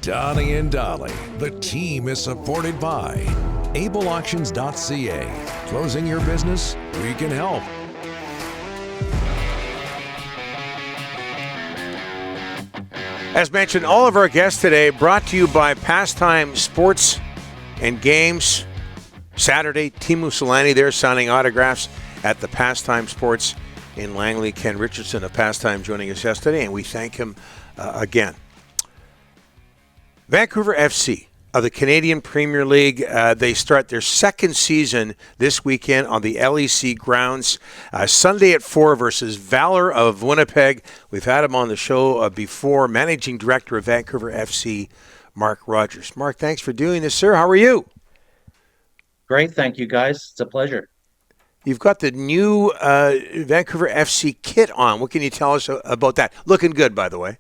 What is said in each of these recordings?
Donnie and Dolly. The team is supported by ableauctions.ca. Closing your business? We can help. As mentioned, all of our guests today brought to you by Pastime Sports and Games. Saturday, Teemu Selanne there signing autographs at the Pastime Sports in Langley. Ken Richardson of Pastime joining us yesterday, and we thank him again. Vancouver FC of the Canadian Premier League, they start their second season this weekend on the LEC grounds. Sunday at 4 versus Valor of Winnipeg. We've had him on the show before, Managing Director of Vancouver FC, Mark Rogers. Mark, thanks for doing this, sir. How are you? Great, thank you, guys. It's a pleasure. You've got the new Vancouver FC kit on. What can you tell us about that? Looking good, by the way.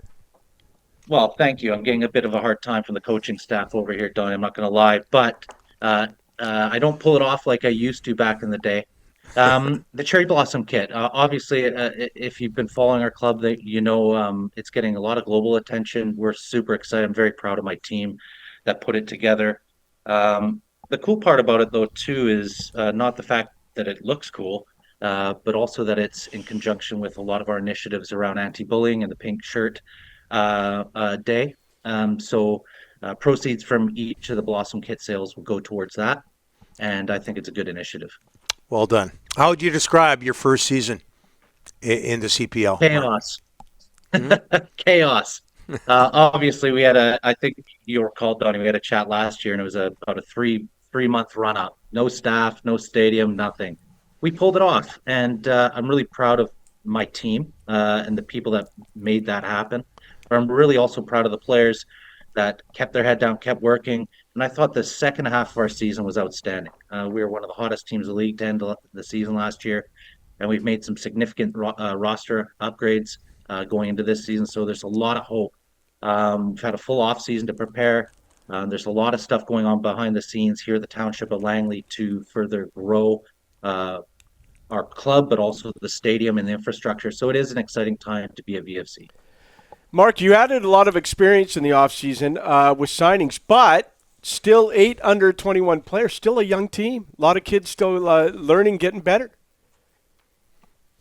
Well, thank you. I'm getting a bit of a hard time from the coaching staff over here, Donnie. I'm not going to lie, but I don't pull it off like I used to back in the day. The Cherry Blossom kit. Obviously, if you've been following our club, that you know it's getting a lot of global attention. We're super excited. I'm very proud of my team that put it together. The cool part about it, though, too, is not the fact that it looks cool, but also that it's in conjunction with a lot of our initiatives around anti-bullying and the pink shirt day. So proceeds from each of the Blossom kit sales will go towards that. And I think it's a good initiative. Well done. How would you describe your first season in the CPL? Chaos. Mm-hmm. Chaos. Obviously, we had I think you recall, Donnie, we had a chat last year, and it was about a three-month run-up. No staff, no stadium, nothing. We pulled it off, and I'm really proud of my team and the people that made that happen. But I'm really also proud of the players that kept their head down, kept working. And I thought the second half of our season was outstanding. We were one of the hottest teams in the league to end the season last year. And we've made some significant roster upgrades going into this season. So there's a lot of hope. We've had a full off season to prepare. There's a lot of stuff going on behind the scenes here at the Township of Langley to further grow our club, but also the stadium and the infrastructure. So it is an exciting time to be a VFC. Mark, you added a lot of experience in the offseason with signings, but still 8 under 21 players, still a young team. A lot of kids still learning, getting better.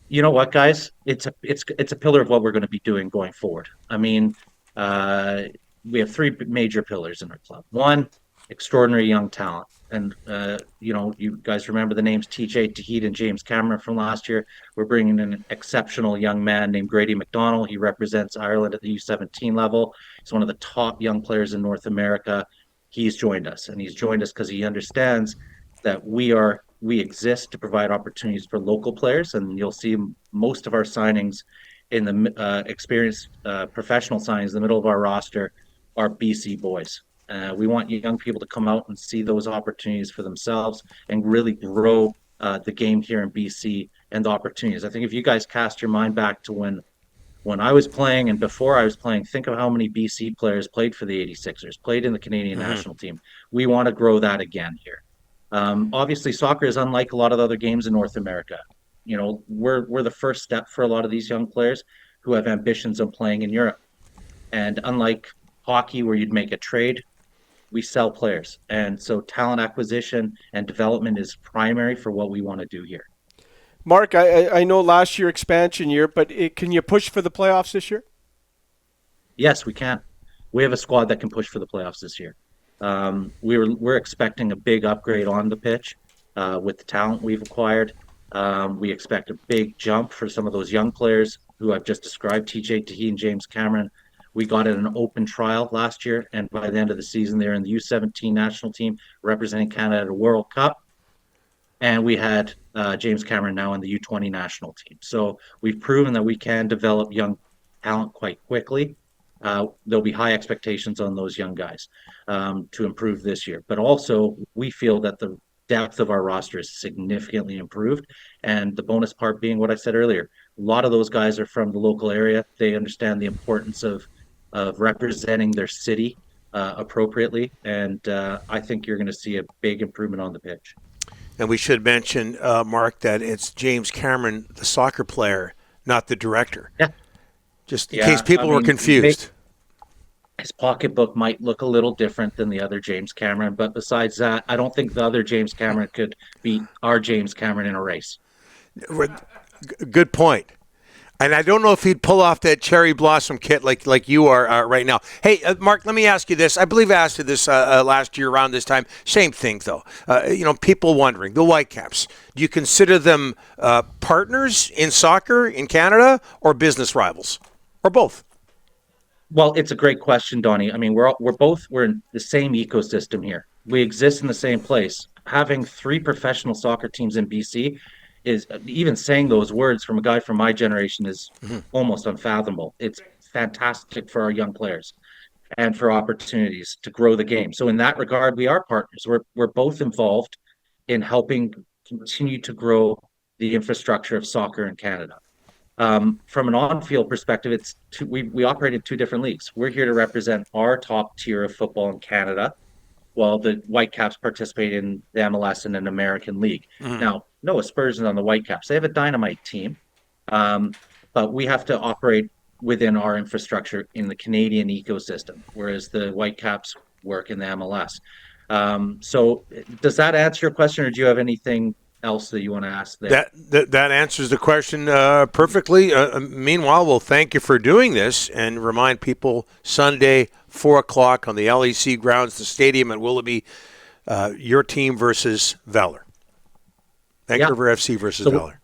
You know what, guys? It's a pillar of what we're going to be doing going forward. I mean, we have 3 major pillars in our club. One, extraordinary young talent. And, you guys remember the names TJ Tahid and James Cameron from last year. We're bringing in an exceptional young man named Grady McDonald. He represents Ireland at the U17 level. He's one of the top young players in North America. He's joined us, and he's joined us because he understands that we exist to provide opportunities for local players. And you'll see most of our signings in the experienced professional signings, the middle of our roster, are BC boys. We want young people to come out and see those opportunities for themselves and really grow the game here in BC and the opportunities. I think if you guys cast your mind back to when I was playing and before I was playing, think of how many BC players played for the 86ers, played in the Canadian national team. We want to grow that again here. Obviously, soccer is unlike a lot of the other games in North America. You know, we're the first step for a lot of these young players who have ambitions of playing in Europe. And unlike hockey, where you'd make a trade, we sell players. And so talent acquisition and development is primary for what we want to do here. Mark, I know last year expansion year, but can you push for the playoffs this year? Yes, we can. We have a squad that can push for the playoffs this year. We're expecting a big upgrade on the pitch with the talent we've acquired. We expect a big jump for some of those young players who I've just described, TJ Tahid and James Cameron. We got in an open trial last year, and by the end of the season, they're in the U17 national team representing Canada at a World Cup. And we had James Cameron now in the U20 national team. So we've proven that we can develop young talent quite quickly. There'll be high expectations on those young guys to improve this year. But also, we feel that the depth of our roster is significantly improved. And the bonus part being what I said earlier, a lot of those guys are from the local area. They understand the importance of representing their city appropriately. And I think you're going to see a big improvement on the pitch. And we should mention, Mark, that it's James Cameron, the soccer player, not the director. Yeah. Just in case people were confused. His pocketbook might look a little different than the other James Cameron, but besides that, I don't think the other James Cameron could beat our James Cameron in a race. Good point. And I don't know if he'd pull off that cherry blossom kit like you are right now. Hey, Mark, let me ask you this. I believe I asked you this last year around this time. Same thing, though. People wondering, the Whitecaps, do you consider them partners in soccer in Canada or business rivals or both? Well, it's a great question, Donnie. I mean, we're in the same ecosystem here. We exist in the same place. Having three professional soccer teams in BC is even saying those words from a guy from my generation is almost unfathomable. It's fantastic for our young players and for opportunities to grow the game. So in that regard, we are partners. We're both involved in helping continue to grow the infrastructure of soccer in Canada. From an on-field perspective, we operate in two different leagues. We're here to represent our top tier of football in Canada, while the Whitecaps participate in the MLS and an American League. Now, no aspersions on the Whitecaps; they have a dynamite team, but we have to operate within our infrastructure in the Canadian ecosystem, whereas the Whitecaps work in the MLS. So, does that answer your question, or do you have anything else that you want to ask there? That answers the question perfectly. Meanwhile, we'll thank you for doing this and remind people Sunday, 4 o'clock on the LEC grounds, the stadium at Willoughby, your team versus Valor. Vancouver FC versus Valor.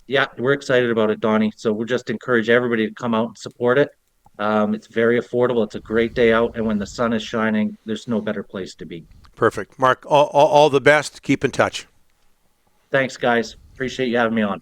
Yeah, we're excited about it, Donnie. So we'll just encourage everybody to come out and support it. It's very affordable. It's a great day out. And when the sun is shining, there's no better place to be. Perfect. Mark, all the best. Keep in touch. Thanks, guys. Appreciate you having me on.